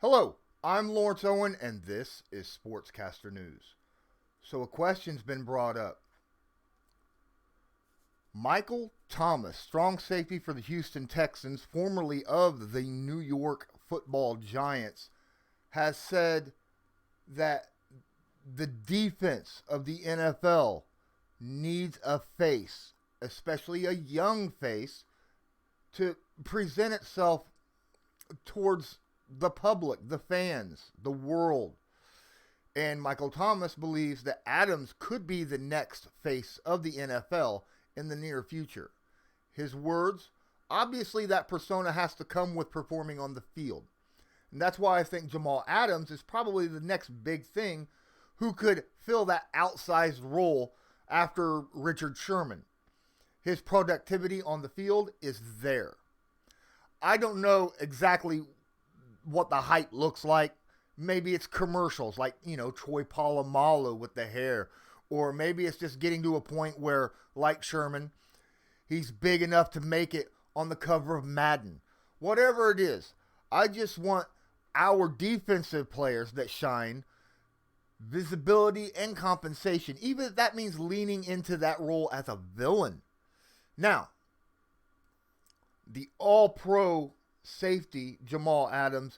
Hello, I'm Lawrence Owen, and this is Sportscaster News. So a question's been brought up. Michael Thomas, strong safety for the Houston Texans, formerly of the New York Football Giants, has said that the defense of the NFL needs a face, especially a young face, to present itself towards the public, the fans, the world. And Michael Thomas believes that Adams could be the next face of the NFL in the near future. His words, obviously that persona has to come with performing on the field. And that's why I think Jamal Adams is probably the next big thing who could fill that outsized role after Richard Sherman. His productivity on the field is there. I don't know exactly what the hype looks like. Maybe it's commercials like, Troy Polamalu with the hair. Or maybe it's just getting to a point where, like Sherman, he's big enough to make it on the cover of Madden. Whatever it is, I just want our defensive players that shine visibility and compensation, even if that means leaning into that role as a villain. Now, the all-pro safety, Jamal Adams,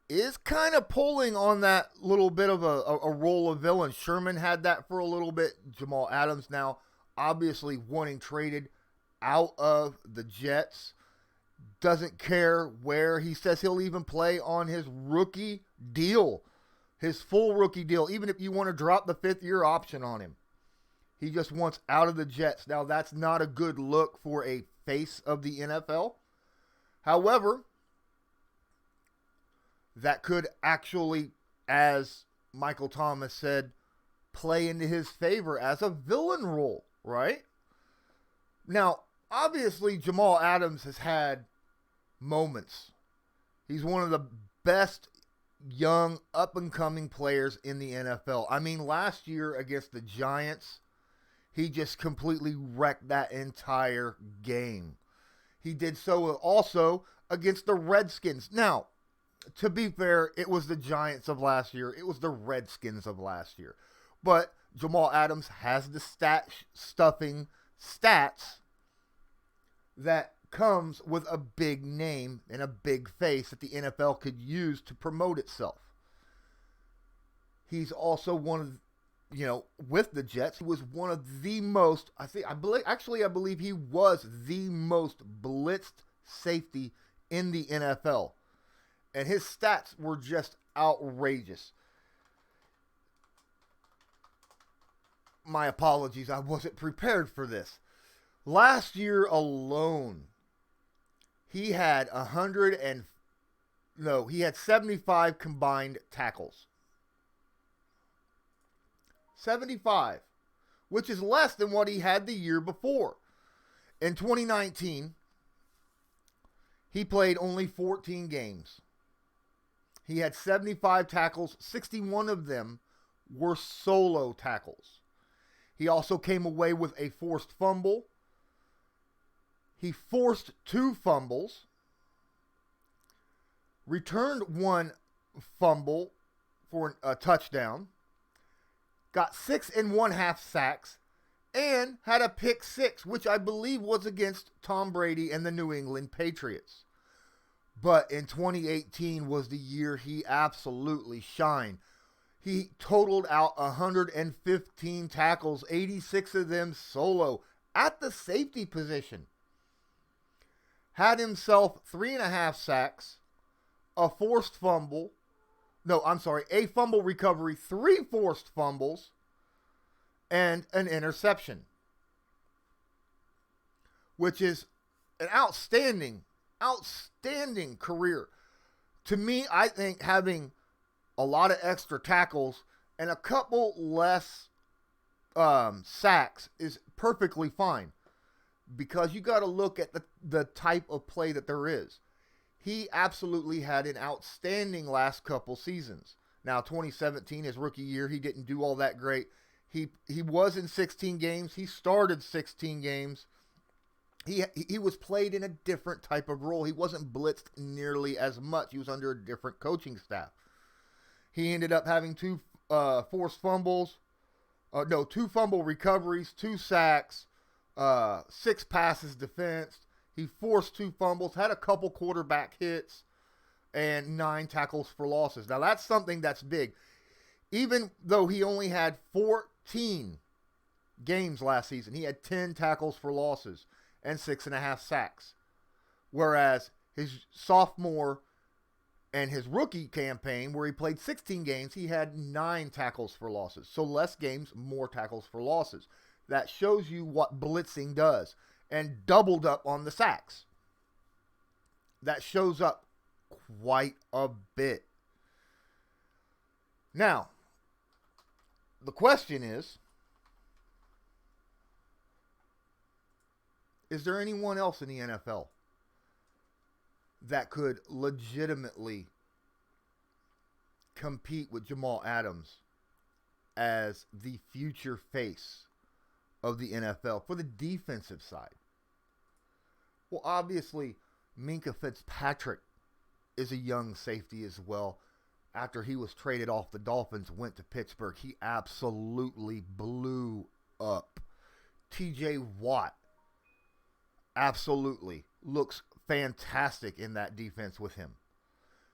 is kind of pulling on that little bit of a role of villain. Sherman had that for a little bit. Jamal Adams now obviously wanting traded out of the Jets. Doesn't care where. He says he'll even play on his rookie deal, his full rookie deal, even if you want to drop the fifth-year option on him. He just wants out of the Jets. Now, that's not a good look for a face of the NFL. However, that could actually, as Michael Thomas said, play into his favor as a villain role, right? Now, obviously, Jamal Adams has had moments. He's one of the best young, up-and-coming players in the NFL. I mean, last year against the Giants, he just completely wrecked that entire game. He did so also against the Redskins. Now, to be fair, it was the Giants of last year. It was the Redskins of last year. But Jamal Adams has the stuffing stats that comes with a big name and a big face that the NFL could use to promote itself. He's also one of, with the Jets, he was one of the most, I believe he was the most blitzed safety in the NFL. And his stats were just outrageous. My apologies, I wasn't prepared for this. Last year alone, he had 75 combined tackles. 75, which is less than what he had the year before. In 2019, he played only 14 games. He had 75 tackles, 61 of them were solo tackles. He also came away with a forced fumble. He forced 2 fumbles, returned 1 fumble for a touchdown, got 6 1/2 sacks, and had a pick 6, which I believe was against Tom Brady and the New England Patriots. But in 2018 was the year he absolutely shined. He totaled out 115 tackles, 86 of them solo, at the safety position. Had himself 3.5 sacks, a fumble recovery, 3 forced fumbles, and an interception. Which is an outstanding career. To me, I think having a lot of extra tackles and a couple less sacks is perfectly fine, because you got to look at the type of play that there is. He absolutely had an outstanding last couple seasons. Now, 2017, his rookie year, he didn't do all that great. He was in 16 games. He started 16 games. He was played in a different type of role. He wasn't blitzed nearly as much. He was under a different coaching staff. He ended up having two forced fumbles. Two fumble recoveries, 2 sacks, 6 passes defensed. He forced 2 fumbles, had a couple quarterback hits, and 9 tackles for losses. Now, that's something that's big. Even though he only had 14 games last season, he had 10 tackles for losses and 6.5 sacks. Whereas his sophomore and his rookie campaign, where he played 16 games, he had 9 tackles for losses. So less games, more tackles for losses. That shows you what blitzing does. And doubled up on the sacks. That shows up quite a bit. Now, the question is there anyone else in the NFL that could legitimately compete with Jamal Adams as the future face of the NFL for the defensive side? Well, obviously, Minkah Fitzpatrick is a young safety as well. After he was traded off the Dolphins, went to Pittsburgh, he absolutely blew up. TJ Watt absolutely looks fantastic in that defense with him.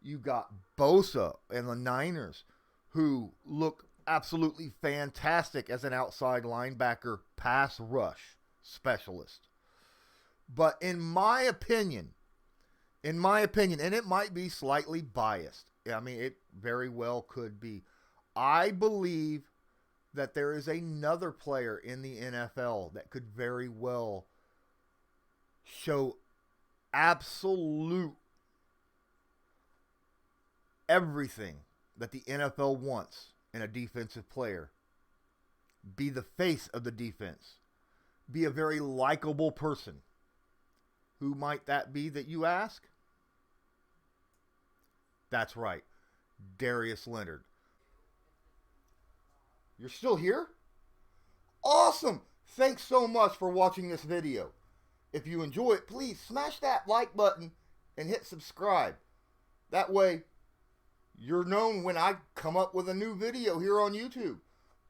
You got Bosa and the Niners, who look absolutely fantastic as an outside linebacker pass rush specialist. But in my opinion, and it might be slightly biased, I mean, it very well could be, I believe that there is another player in the NFL that could very well show absolute everything that the NFL wants in a defensive player. Be the face of the defense. Be a very likable person. Who might that be that you ask? That's right. Darius Leonard. You're still here? Awesome! Thanks so much for watching this video. If you enjoy it, please smash that like button and hit subscribe. That way, you're known when I come up with a new video here on YouTube.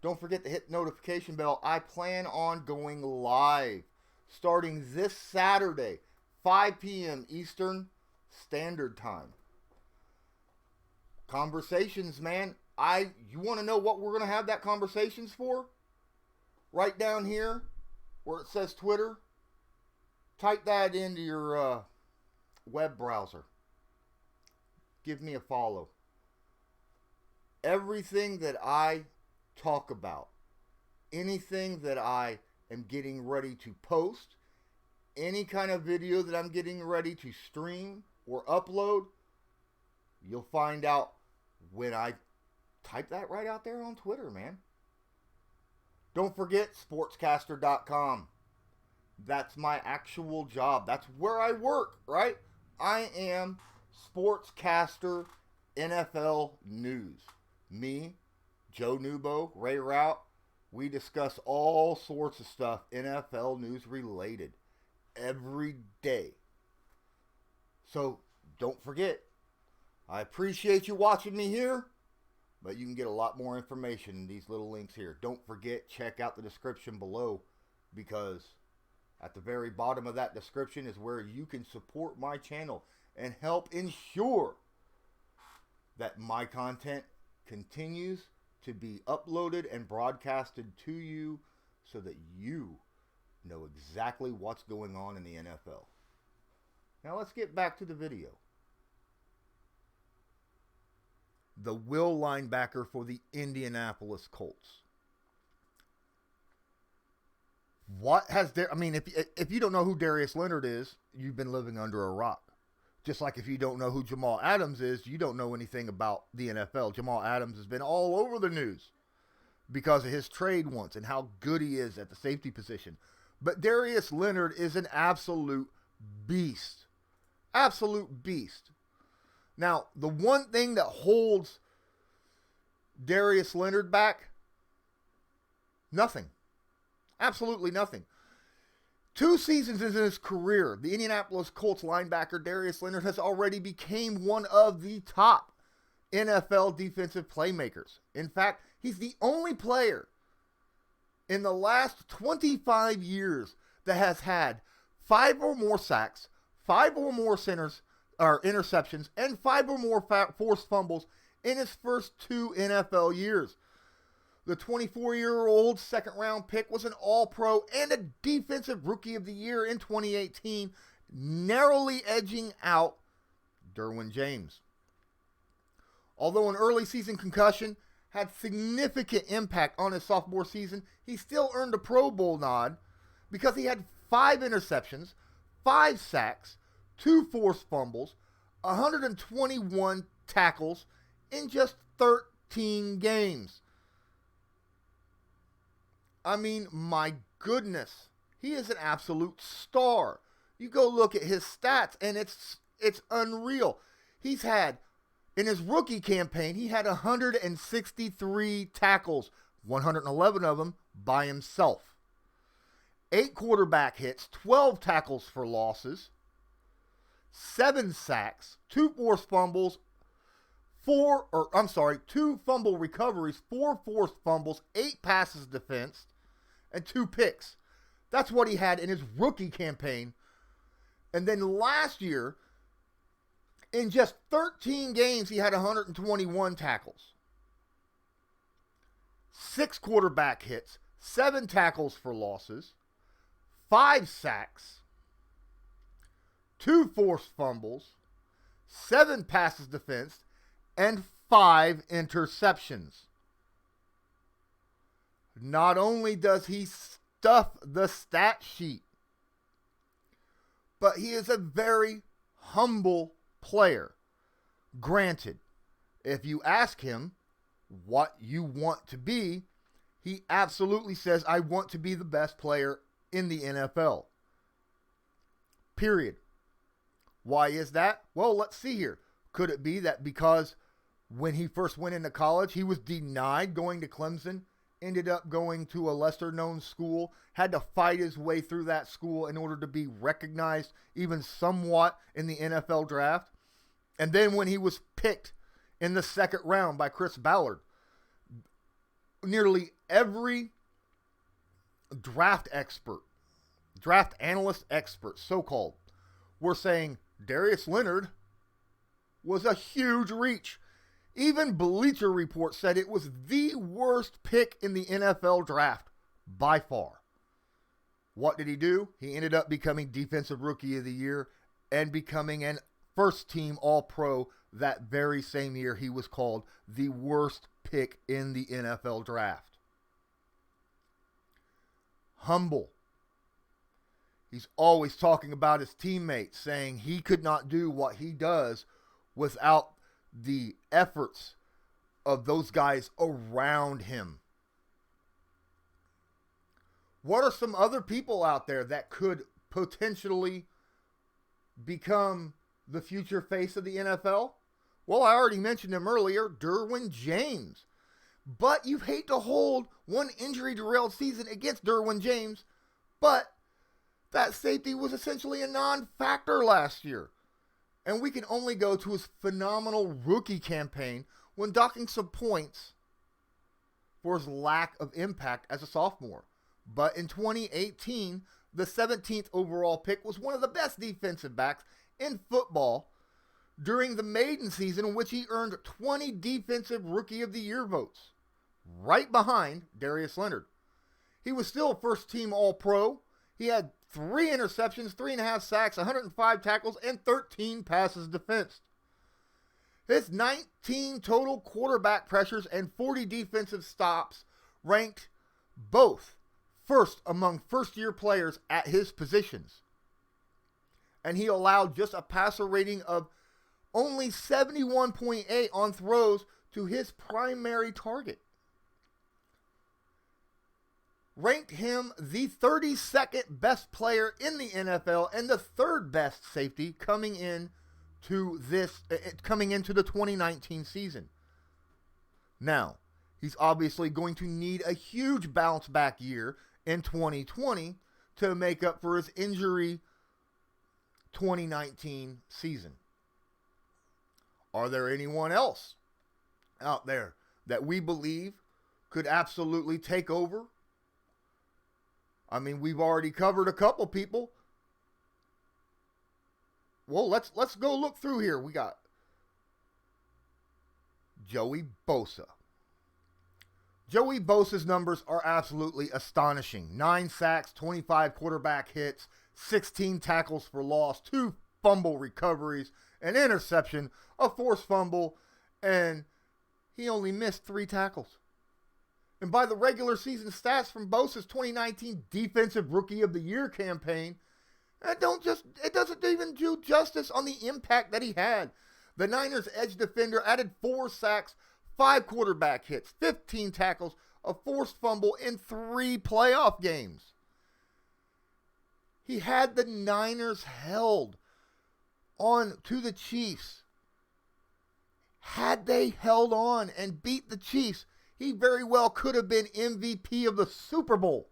Don't forget to hit the notification bell. I plan on going live starting this Saturday, 5 p.m. Eastern Standard Time. Conversations, man. You want to know what we're going to have that conversations for? Right down here where it says Twitter. Type that into your web browser. Give me a follow. Everything that I talk about, anything that I am getting ready to post, any kind of video that I'm getting ready to stream or upload, you'll find out when I type that right out there on Twitter, man. Don't forget sportscaster.com. That's my actual job. That's where I work, right? I am Sportscaster NFL News. Me, Joe Nubo, Ray Rout, we discuss all sorts of stuff NFL news related every day. So don't forget, I appreciate you watching me here, but you can get a lot more information in these little links here. Don't forget, check out the description below, because at the very bottom of that description is where you can support my channel and help ensure that my content continues to be uploaded and broadcasted to you so that you know exactly what's going on in the NFL. Now let's get back to the video. The will linebacker for the Indianapolis Colts. What has there? I mean, if you don't know who Darius Leonard is, you've been living under a rock. Just like if you don't know who Jamal Adams is, you don't know anything about the NFL. Jamal Adams has been all over the news because of his trade once and how good he is at the safety position. But Darius Leonard is an absolute beast. Absolute beast. Now, the one thing that holds Darius Leonard back, nothing. Absolutely nothing. 2 seasons into his career, the Indianapolis Colts linebacker Darius Leonard has already become one of the top NFL defensive playmakers. In fact, he's the only player in the last 25 years that has had 5 or more sacks, 5 or more interceptions, and 5 or more forced fumbles in his first 2 NFL years. The 24-year-old second-round pick was an All-Pro and a Defensive Rookie of the Year in 2018, narrowly edging out Derwin James. Although an early season concussion had significant impact on his sophomore season, he still earned a Pro Bowl nod because he had 5 interceptions, 5 sacks, 2 forced fumbles, 121 tackles in just 13 games. I mean, my goodness, he is an absolute star. You go look at his stats, and it's unreal. He's had, in his rookie campaign, he had 163 tackles, 111 of them by himself. 8 quarterback hits, 12 tackles for losses, 7 sacks, 2 forced fumbles, 2 fumble recoveries, 4 forced fumbles, 8 passes defensed, and 2 picks. That's what he had in his rookie campaign. And then last year, in just 13 games, he had 121 tackles, 6 quarterback hits, 7 tackles for losses, 5 sacks, 2 forced fumbles, 7 passes defensed, and 5 interceptions. Not only does he stuff the stat sheet, but he is a very humble player. Granted, if you ask him what you want to be, he absolutely says, I want to be the best player in the NFL. Period. Why is that? Well, let's see here. Could it be that because when he first went into college, he was denied going to Clemson, ended up going to a lesser-known school, had to fight his way through that school in order to be recognized even somewhat in the NFL draft? And then when he was picked in the 2nd round by Chris Ballard, nearly every draft analyst expert, so-called, were saying Darius Leonard was a huge reach. Even Bleacher Report said it was the worst pick in the NFL draft by far. What did he do? He ended up becoming Defensive Rookie of the Year and becoming an first-team All-Pro that very same year. He was called the worst pick in the NFL draft. Humble. He's always talking about his teammates, saying he could not do what he does without the efforts of those guys around him. What are some other people out there that could potentially become the future face of the NFL? Well, I already mentioned him earlier, Derwin James. But you hate to hold one injury-derailed season against Derwin James, but that safety was essentially a non-factor last year. And we can only go to his phenomenal rookie campaign when docking some points for his lack of impact as a sophomore. But in 2018, the 17th overall pick was one of the best defensive backs in football during the maiden season, in which he earned 20 Defensive Rookie of the Year votes, right behind Darius Leonard. He was still first-team All-Pro. He had 3 interceptions, 3.5 sacks, 105 tackles, and 13 passes defensed. His 19 total quarterback pressures and 40 defensive stops ranked both first among first-year players at his positions. And he allowed just a passer rating of only 71.8 on throws to his primary target. Ranked him the 32nd best player in the NFL and the 3rd best safety coming into the 2019 season. Now, he's obviously going to need a huge bounce back year in 2020 to make up for his injury 2019 season. Are there anyone else out there that we believe could absolutely take over? I mean, we've already covered a couple people. Well, let's go look through here. We got Joey Bosa. Joey Bosa's numbers are absolutely astonishing. 9 sacks, 25 quarterback hits, 16 tackles for loss, 2 fumble recoveries, an interception, a forced fumble, and he only missed 3 tackles. And by the regular season stats from Bosa's 2019 Defensive Rookie of the Year campaign, it doesn't even do justice on the impact that he had. The Niners edge defender added 4 sacks, 5 quarterback hits, 15 tackles, a forced fumble in 3 playoff games. He had the Niners held on to the Chiefs. Had they held on and beat the Chiefs, he very well could have been MVP of the Super Bowl.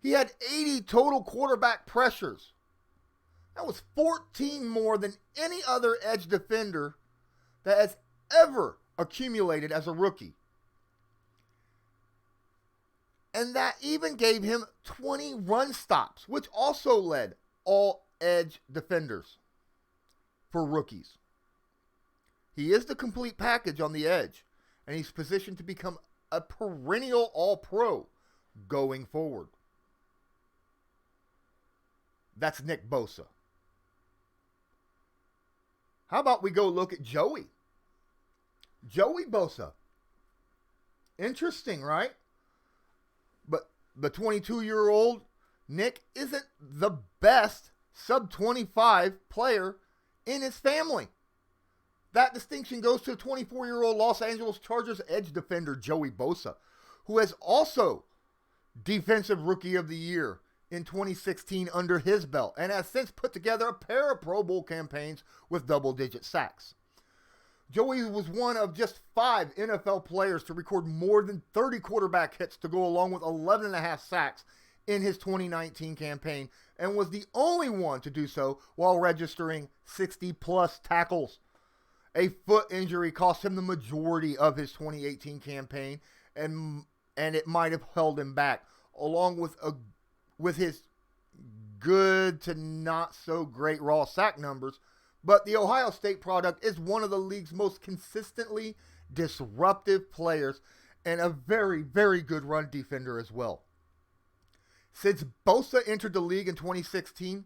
He had 80 total quarterback pressures. That was 14 more than any other edge defender that has ever accumulated as a rookie. And that even gave him 20 run stops, which also led all edge defenders for rookies. He is the complete package on the edge, and he's positioned to become a perennial All-Pro going forward. That's Nick Bosa. How about we go look at Joey? Joey Bosa. Interesting, right? But the 22-year-old Nick isn't the best sub-25 player in his family. That distinction goes to 24-year-old Los Angeles Chargers edge defender Joey Bosa, who has also Defensive Rookie of the Year in 2016 under his belt and has since put together a pair of Pro Bowl campaigns with double-digit sacks. Joey was one of just 5 NFL players to record more than 30 quarterback hits to go along with 11.5 sacks in his 2019 campaign, and was the only one to do so while registering 60-plus tackles. A foot injury cost him the majority of his 2018 campaign, and it might have held him back, along with his good to not so great raw sack numbers. But the Ohio State product is one of the league's most consistently disruptive players and a very, very good run defender as well. Since Bosa entered the league in 2016,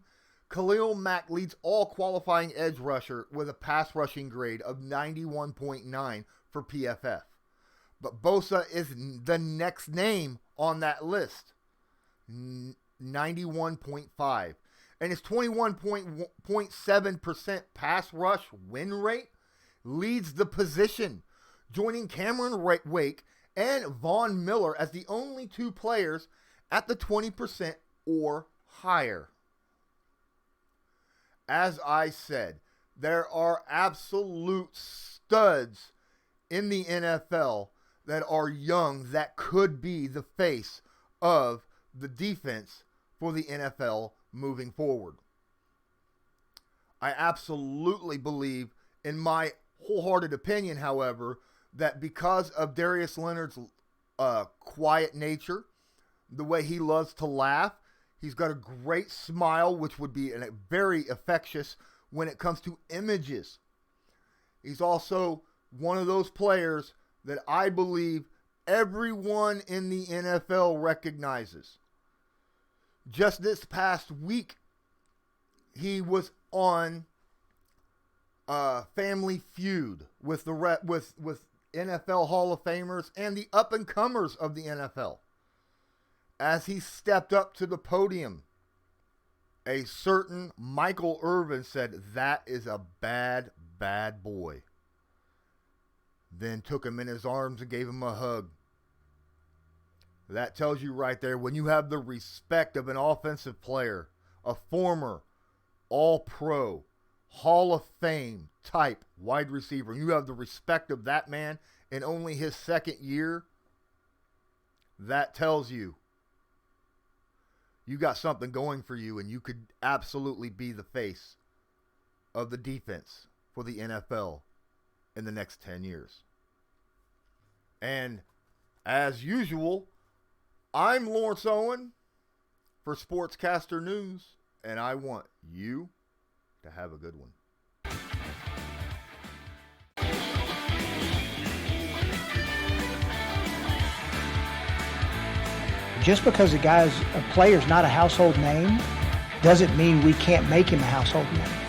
Khalil Mack leads all qualifying edge rusher with a pass rushing grade of 91.9 for PFF. But Bosa is the next name on that list, 91.5. And his 21.7% pass rush win rate leads the position, joining Cameron Wake and Von Miller as the only 2 players at the 20% or higher. As I said, there are absolute studs in the NFL that are young that could be the face of the defense for the NFL moving forward. I absolutely believe, in my wholehearted opinion, however, that because of Darius Leonard's quiet nature, the way he loves to laugh, he's got a great smile, which would be very infectious when it comes to images. He's also one of those players that I believe everyone in the NFL recognizes. Just this past week, he was on Family Feud with with NFL Hall of Famers and the up-and-comers of the NFL. As he stepped up to the podium, a certain Michael Irvin said, "That is a bad, bad boy." Then took him in his arms and gave him a hug. That tells you right there, when you have the respect of an offensive player, a former All-Pro, Hall of Fame type wide receiver, and you have the respect of that man in only his second year, that tells you you got something going for you, and you could absolutely be the face of the defense for the NFL in the next 10 years. And as usual, I'm Lawrence Owen for Sportscaster News, and I want you to have a good one. Just because a player's not a household name doesn't mean we can't make him a household name.